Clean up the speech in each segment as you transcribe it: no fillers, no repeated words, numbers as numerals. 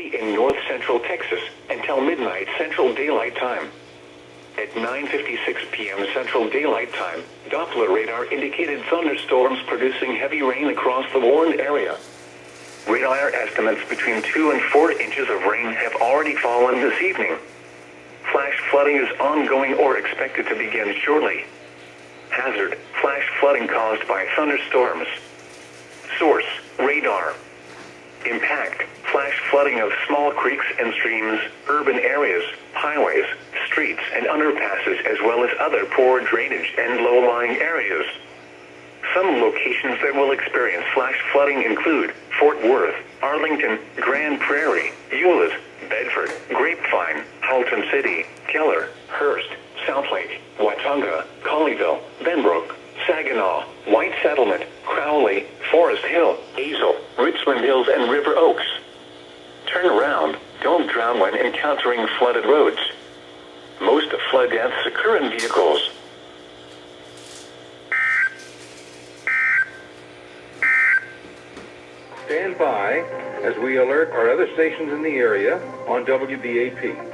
activity in north central Texas until midnight Central Daylight Time. At 9:56 p.m. Central Daylight Time, Doppler radar indicated thunderstorms producing heavy rain across the warned area. Radar estimates between 2 and 4 inches of rain have already fallen this evening. Flash flooding is ongoing or expected to begin shortly. Hazard: flash flooding caused by thunderstorms. Source: radar. Impact: flash flooding of small creeks and streams, urban areas, highways, streets and underpasses, as well as other poor drainage and low-lying areas. Some locations that will experience flash flooding include Fort Worth, Arlington, Grand Prairie, Euless, Bedford, Grapevine, Halton City, Keller, Hurst, Southlake, Watauga, Colleyville, Benbrook, Saginaw, White Settlement, Crowley, Forest Hill, Azle, Richland Hills, and River Oaks. Turn around. Don't drown when encountering flooded roads. Most flood deaths occur in vehicles. Stand by as we alert our other stations in the area on WBAP.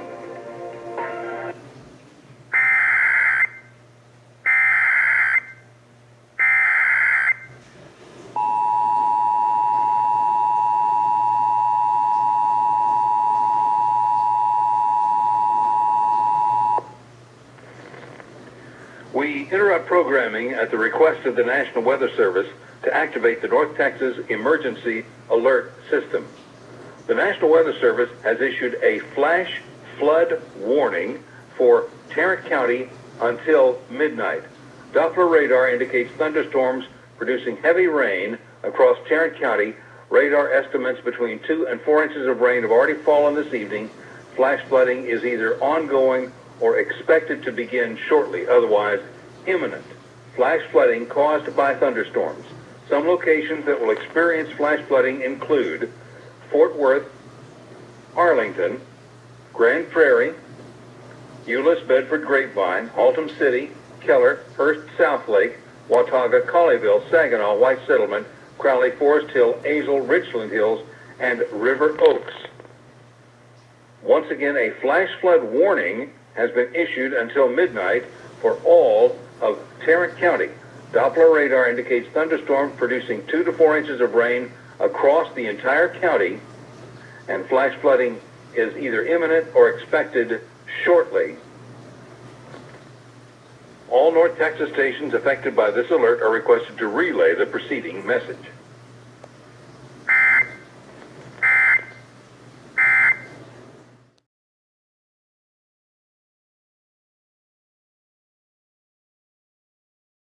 We interrupt programming at the request of the National Weather Service to activate the North Texas Emergency Alert System. The National Weather Service has issued a flash flood warning for Tarrant County until midnight. Doppler radar indicates thunderstorms producing heavy rain across Tarrant County. Radar estimates between 2 and 4 inches of rain have already fallen this evening. Flash flooding is either ongoing or expected to begin shortly, otherwise imminent. Flash flooding caused by thunderstorms. Some locations that will experience flash flooding include Fort Worth, Arlington, Grand Prairie, Euless, Bedford, Grapevine, Haltom City, Keller, Hurst, Southlake, Watauga, Colleyville, Saginaw, White Settlement, Crowley, Forest Hill, Azle, Richland Hills, and River Oaks. Once again, a flash flood warning has been issued until midnight for all of Tarrant County. Doppler radar indicates thunderstorms producing 2 to 4 inches of rain across the entire county, and flash flooding is either imminent or expected shortly. All North Texas stations affected by this alert are requested to relay the preceding message.